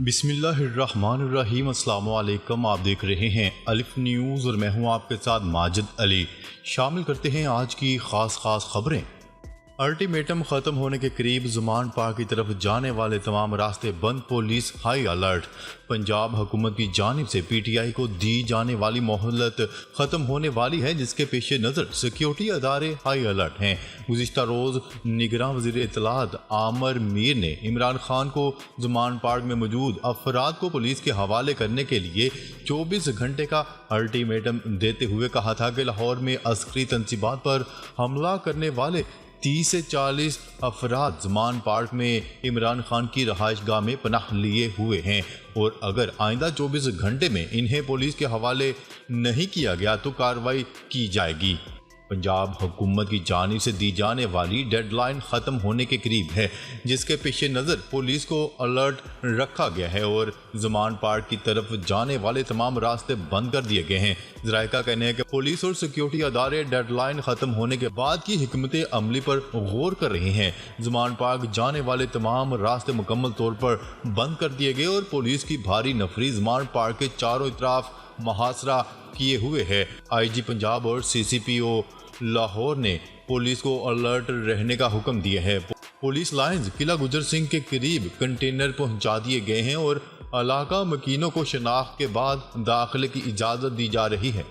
بسم اللہ الرحمن الرحیم۔ السلام علیکم، آپ دیکھ رہے ہیں الف نیوز اور میں ہوں آپ کے ساتھ ماجد علی۔ شامل کرتے ہیں آج کی خاص خبریں۔ الٹیمیٹم ختم ہونے کے قریب زمان پارک کی طرف جانے والے تمام راستے بند، پولیس ہائی الرٹ۔ پنجاب حکومت کی جانب سے پی ٹی آئی کو دی جانے والی مہلت ختم ہونے والی ہے، جس کے پیش نظر سیکیورٹی ادارے ہائی الرٹ ہیں۔ گزشتہ روز نگراں وزیر اطلاعات عامر میر نے عمران خان کو زمان پارک میں موجود افراد کو پولیس کے حوالے کرنے کے لیے 24 گھنٹے کا الٹیمیٹم دیتے ہوئے کہا تھا کہ لاہور میں عسکری تنصیبات پر حملہ کرنے والے 30 سے 40 افراد زمان پارک میں عمران خان کی رہائش گاہ میں پناہ لیے ہوئے ہیں، اور اگر آئندہ 24 گھنٹے میں انہیں پولیس کے حوالے نہیں کیا گیا تو کارروائی کی جائے گی۔ پنجاب حکومت کی جانب سے دی جانے والی ڈیڈ لائن ختم ہونے کے قریب ہے، جس کے پیش نظر پولیس کو الرٹ رکھا گیا ہے اور زمان پارک کی طرف جانے والے تمام راستے بند کر دیے گئے ہیں۔ ذرائع کا کہنا ہے کہ پولیس اور سیکیورٹی ادارے ڈیڈ لائن ختم ہونے کے بعد کی حکمت عملی پر غور کر رہے ہیں۔ زمان پارک جانے والے تمام راستے مکمل طور پر بند کر دیے گئے اور پولیس کی بھاری نفری زمان پارک کے چاروں اطراف محاصرہ کیے ہوئے ہے۔ آئی جی پنجاب اور سی سی پی او لاہور نے پولیس کو الرٹ رہنے کا حکم دیا ہے۔ پولیس لائنز قلعہ گجر سنگھ کے قریب کنٹینر پہنچا دیے گئے ہیں اور علاقہ مکینوں کو شناخت کے بعد داخلے کی اجازت دی جا رہی ہے۔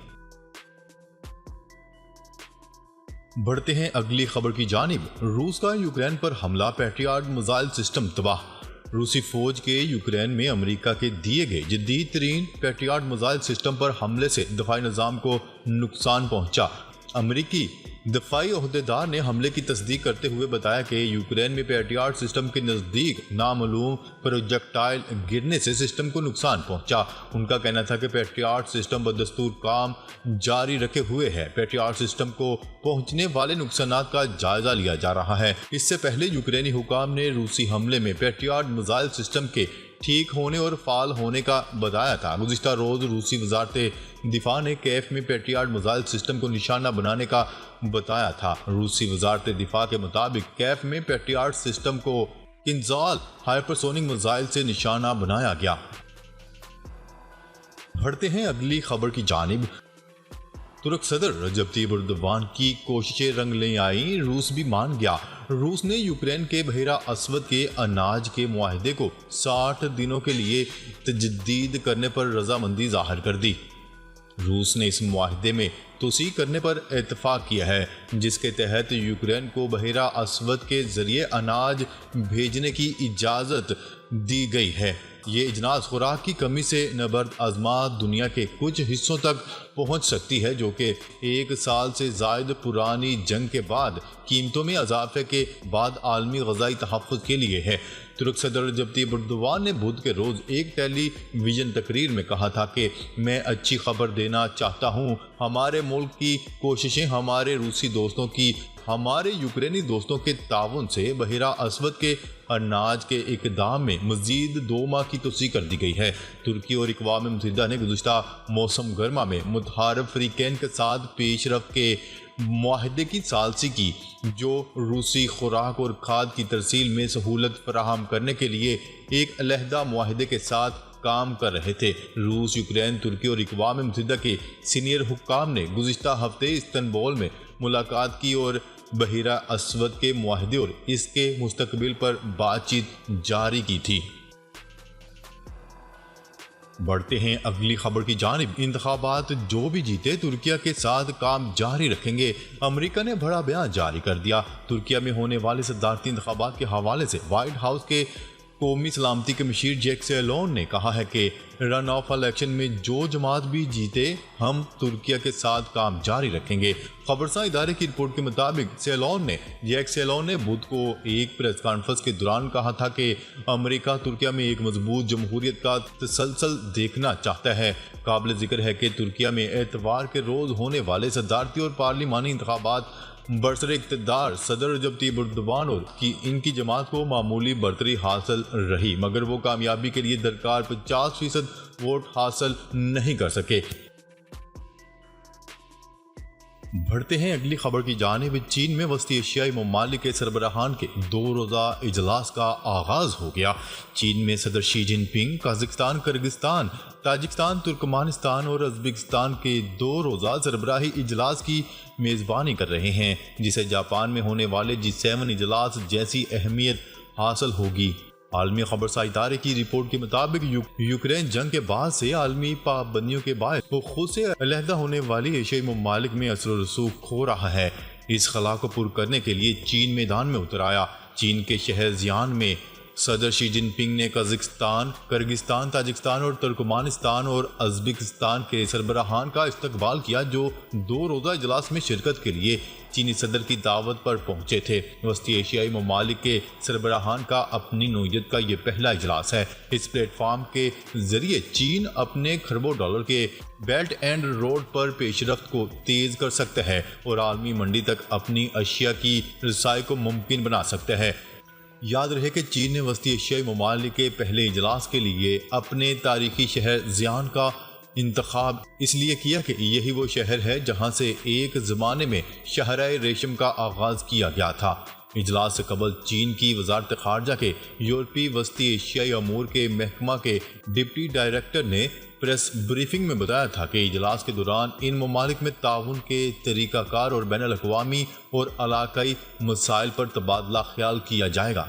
بڑھتے ہیں اگلی خبر کی جانب۔ روس کا یوکرین پر حملہ، پیٹریاٹ میزائل سسٹم تباہ۔ روسی فوج کے یوکرین میں امریکہ کے دیے گئے جدید ترین پیٹریاٹ میزائل سسٹم پر حملے سے دفاعی نظام کو نقصان پہنچا۔ امریکی دفاعی عہدیدار نے حملے کی تصدیق کرتے ہوئے بتایا کہ یوکرین میں پیٹریاٹ سسٹم کے نزدیک نامعلوم پروجیکٹائل گرنے سے سسٹم کو نقصان پہنچا۔ ان کا کہنا تھا کہ پیٹریاٹ سسٹم بدستور کام جاری رکھے ہوئے ہے۔ پیٹریاٹ سسٹم کو پہنچنے والے نقصانات کا جائزہ لیا جا رہا ہے۔ اس سے پہلے یوکرینی حکام نے روسی حملے میں پیٹریاٹ میزائل سسٹم کے ٹھیک ہونے اور فعال ہونے کا بتایا تھا۔ گزشتہ روز روسی وزارت دفاع نے کیف میں پیٹریاٹ میزائل سسٹم کو نشانہ بنانے کا بتایا تھا۔ روسی وزارت دفاع کے مطابق کیف میں پیٹریاٹ سسٹم کو کنزال ہائپرسونک میزائل سے نشانہ بنایا گیا۔ بڑھتے ہیں اگلی خبر کی جانب۔ ترک صدر رجب طیب اردوان کی کوششیں رنگ لے آئیں، روس بھی مان گیا۔ روس نے یوکرین کے بحیرہ اسود کے اناج کے معاہدے کو 60 دنوں کے لیے تجدید کرنے پر رضامندی ظاہر کر دی۔ روس نے اس معاہدے میں توسیع کرنے پر اتفاق کیا ہے، جس کے تحت یوکرین کو بحیرہ اسود کے ذریعے اناج بھیجنے کی اجازت دی گئی ہے۔ یہ اجناس خوراک کی کمی سے نبرد آزمات دنیا کے کچھ حصوں تک پہنچ سکتی ہے، جو کہ 1 سال سے زائد پرانی جنگ کے بعد قیمتوں میں اضافے کے بعد عالمی غذائی تحفظ کے لیے ہے۔ ترک صدر رجب طیب اردوان نے بدھ کے روز ایک ٹیلی ویژن تقریر میں کہا تھا کہ میں اچھی خبر دینا چاہتا ہوں، ہمارے ملک کی کوششیں ہمارے روسی دوستوں کی ہمارے یوکرینی دوستوں کے تعاون سے بحیرہ اسود کے اناج کے اقدام میں مزید 2 ماہ کی توسیع کر دی گئی ہے۔ ترکی اور اقوام متحدہ نے گزشتہ موسم گرما میں متحارب فریقین کے ساتھ پیش رفت کے معاہدے کی ثالثی کی، جو روسی خوراک اور کھاد کی ترسیل میں سہولت فراہم کرنے کے لیے ایک علیحدہ معاہدے کے ساتھ کام کر رہے تھے۔ روس، یوکرین، ترکی اور اقوام متحدہ کے سینئر حکام نے گزشتہ ہفتے استنبول میں ملاقات کی اور بحیرہ اسود کے معاہدے اور اس کے مستقبل پر بات چیت جاری کی تھی۔ بڑھتے ہیں اگلی خبر کی جانب۔ انتخابات جو بھی جیتے ترکیہ کے ساتھ کام جاری رکھیں گے، امریکہ نے بڑا بیان جاری کر دیا۔ ترکیہ میں ہونے والے صدارتی انتخابات کے حوالے سے وائٹ ہاؤس کے قومی سلامتی کے مشیر جیک سیلون نے کہا ہے کہ رن آف الیکشن میں جو جماعت بھی جیتے ہم ترکیہ کے ساتھ کام جاری رکھیں گے۔ خبرساں ادارے کی رپورٹ کے مطابق جیک سیلون نے بدھ کو ایک پریس کانفرنس کے دوران کہا تھا کہ امریکہ ترکیہ میں ایک مضبوط جمہوریت کا تسلسل دیکھنا چاہتا ہے۔ قابل ذکر ہے کہ ترکیہ میں اتوار کے روز ہونے والے صدارتی اور پارلیمانی انتخابات برسر اقتدار صدر رجب طیب اردوان اور ان کی جماعت کو معمولی برتری حاصل رہی، مگر وہ کامیابی کے لیے درکار 50% ووٹ حاصل نہیں کر سکے۔ بڑھتے ہیں اگلی خبر کی جانب۔ چین میں وسطی ایشیائی ممالک کے سربراہان کے 2 روزہ اجلاس کا آغاز ہو گیا۔ چین میں صدر شی جن پنگ قازقستان، کرغزستان، تاجکستان، ترکمانستان اور ازبکستان کے 2 روزہ سربراہی اجلاس کی میزبانی کر رہے ہیں، جسے جاپان میں ہونے والے G7 اجلاس جیسی اہمیت حاصل ہوگی۔ عالمی خبرساں ادارے کی رپورٹ کے مطابق یوکرین جنگ کے بعد سے عالمی پابندیوں کے باعث خود سے علیحدہ ہونے والی ایشیائی ممالک میں اثر و رسوخ کھو رہا ہے۔ اس خلا کو پر کرنے کے لیے چین میدان میں اتر آیا۔ چین کے شہر زیان میں صدر شی جن پنگ نے قازقستان، کرغزستان، تاجکستان اور ترکمانستان اور ازبکستان کے سربراہان کا استقبال کیا، جو 2 روزہ اجلاس میں شرکت کے لیے چینی صدر کی دعوت پر پہنچے تھے۔ وسطی ایشیائی ممالک کے سربراہان کا اپنی نوعیت کا یہ پہلا اجلاس ہے۔ اس پلیٹ فارم کے ذریعے چین اپنے کھربوں ڈالر کے بیلٹ اینڈ روڈ پر پیش رفت کو تیز کر سکتا ہے اور عالمی منڈی تک اپنی اشیاء کی رسائی کو ممکن بنا سکتا ہے۔ یاد رہے کہ چین نے وسطی ایشیائی ممالک کے پہلے اجلاس کے لیے اپنے تاریخی شہر زیان کا انتخاب اس لیے کیا کہ یہی وہ شہر ہے جہاں سے ایک زمانے میں شاہراہ ریشم کا آغاز کیا گیا تھا۔ اجلاس سے قبل چین کی وزارت خارجہ کے یورپی وسطی ایشیائی امور کے محکمہ کے ڈپٹی ڈائریکٹر نے پریس بریفنگ میں بتایا تھا کہ اجلاس کے دوران ان ممالک میں تعاون کے طریقہ کار اور بین الاقوامی اور علاقائی مسائل پر تبادلہ خیال کیا جائے گا۔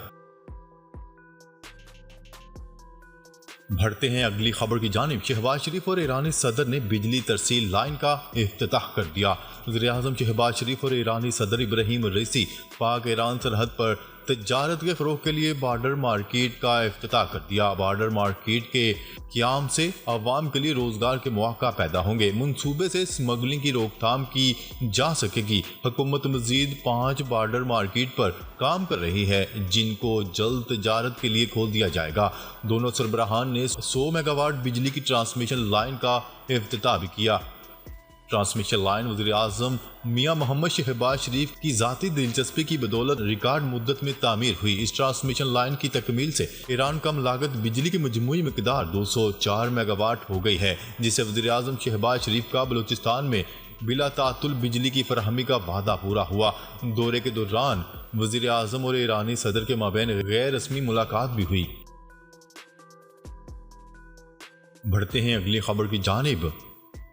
بڑھتے ہیں اگلی خبر کی جانب۔ شہباز شریف اور ایرانی صدر نے بجلی ترسیل لائن کا افتتاح کر دیا۔ وزیر اعظم شہباز شریف اور ایرانی صدر ابراہیم رئیسی پاک ایران سرحد پر تجارت کے فروغ کے لیے بارڈر مارکیٹ کا افتتاح کر دیا۔ بارڈر مارکیٹ کے قیام سے عوام کے لیے روزگار کے مواقع پیدا ہوں گے۔ منصوبے سے اسمگلنگ کی روک تھام کی جا سکے گی۔ حکومت مزید 5 بارڈر مارکیٹ پر کام کر رہی ہے، جن کو جلد تجارت کے لیے کھول دیا جائے گا۔ دونوں سربراہان نے 100 میگا واٹ بجلی کی ٹرانسمیشن لائن کا افتتاح بھی کیا۔ ٹرانسمیشن لائن وزیر اعظم میاں محمد شہباز شریف کی ذاتی دلچسپی کی بدولت ریکارڈ مدت میں تعمیر ہوئی۔ اس ٹرانسمیشن لائن کی تکمیل سے ایران کم لاگت بجلی کی مجموعی مقدار 204 میگا واٹ ہو گئی ہے، جس سے وزیر اعظم شہباز شریف کا بلوچستان میں بلا تعطل بجلی کی فراہمی کا وعدہ پورا ہوا۔ دورے کے دوران وزیر اعظم اور ایرانی صدر کے مابین غیر رسمی ملاقات بھی ہوئی۔ بڑھتے ہیں اگلی خبر کی جانب۔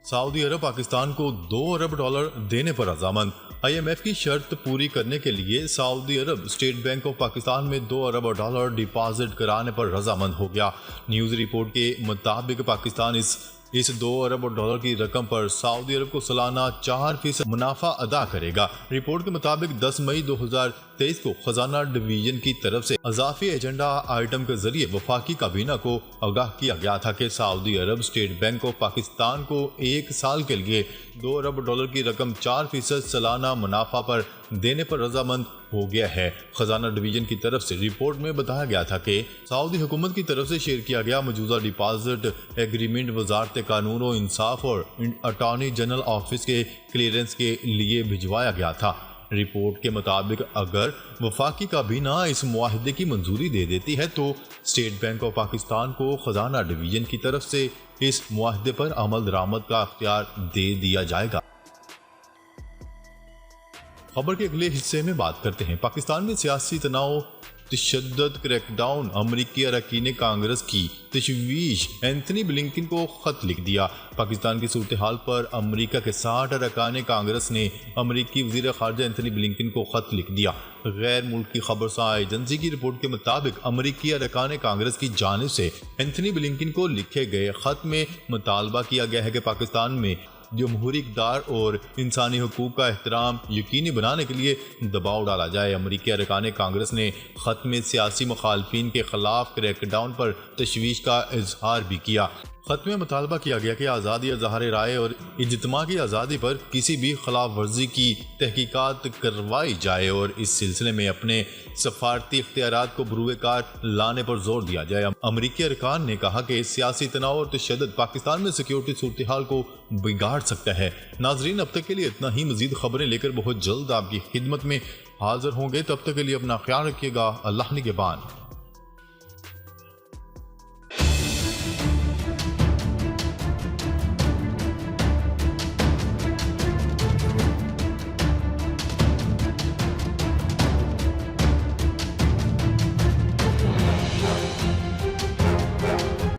سعودی عرب پاکستان کو $2 ارب دینے پر رضامند۔ IMF کی شرط پوری کرنے کے لیے سعودی عرب اسٹیٹ بینک آف پاکستان میں $2 ارب ڈپازٹ کرانے پر رضامند ہو گیا۔ نیوز رپورٹ کے مطابق پاکستان اس $2 ارب کی رقم پر سعودی عرب کو سالانہ 4% منافع ادا کرے گا۔ رپورٹ کے مطابق 10 مئی 2023 کو خزانہ ڈویژن کی طرف سے اضافی ایجنڈا آئٹم کے ذریعے وفاقی کابینہ کو آگاہ کیا گیا تھا کہ سعودی عرب اسٹیٹ بینک آف پاکستان کو 1 سال کے لیے $2 ارب کی رقم 4% سالانہ منافع پر دینے پر رضامند ہو گیا ہے۔ خزانہ ڈویژن کی طرف سے رپورٹ میں بتایا گیا تھا کہ سعودی حکومت کی طرف سے شیئر کیا گیا موجودہ ڈپازٹ ایگریمنٹ وزارت قانون و انصاف اور اٹارنی جنرل آفس کے کلیئرنس کے لیے بھجوایا گیا تھا۔ رپورٹ کے مطابق اگر وفاقی کابینہ اس معاہدے کی منظوری دے دیتی ہے تو اسٹیٹ بینک آف پاکستان کو خزانہ ڈویژن کی طرف سے اس معاہدے پر عمل درآمد کا اختیار دے دیا جائے گا۔ خبر کے اگلے حصے میں بات کرتے ہیں۔ پاکستان میں سیاسی تناؤ، تشدد، کریک ڈاؤن، امریکی اراکین کانگریس کی تشویش۔ اینتھنی بلنکن کو خط لکھ دیا۔ پاکستان کی صورتحال پر امریکہ کے 60 ارکان کانگریس نے امریکی وزیر خارجہ اینتھنی بلنکن کو خط لکھ دیا۔ غیر ملکی خبرساں ایجنسی کی رپورٹ کے مطابق امریکی ارکان کانگریس کی جانب سے اینتھنی بلنکن کو لکھے گئے خط میں مطالبہ کیا گیا ہے کہ پاکستان میں جمہوری اقدار اور انسانی حقوق کا احترام یقینی بنانے کے لیے دباؤ ڈالا جائے۔ امریکی ارکان کانگریس نے خط میں سیاسی مخالفین کے خلاف کریک ڈاؤن پر تشویش کا اظہار بھی کیا۔ خط میں مطالبہ کیا گیا کہ آزادی اظہار رائے اور اجتماع کی آزادی پر کسی بھی خلاف ورزی کی تحقیقات کروائی جائے اور اس سلسلے میں اپنے سفارتی اختیارات کو بروئے کار لانے پر زور دیا جائے۔ امریکی ارکان نے کہا کہ سیاسی تناؤ اور تشدد پاکستان میں سیکیورٹی صورتحال کو بگاڑ سکتا ہے۔ ناظرین، اب تک کے لیے اتنا ہی۔ مزید خبریں لے کر بہت جلد آپ کی خدمت میں حاضر ہوں گے۔ تب تک کے لیے اپنا خیال رکھیے گا۔ اللہ نگہبان۔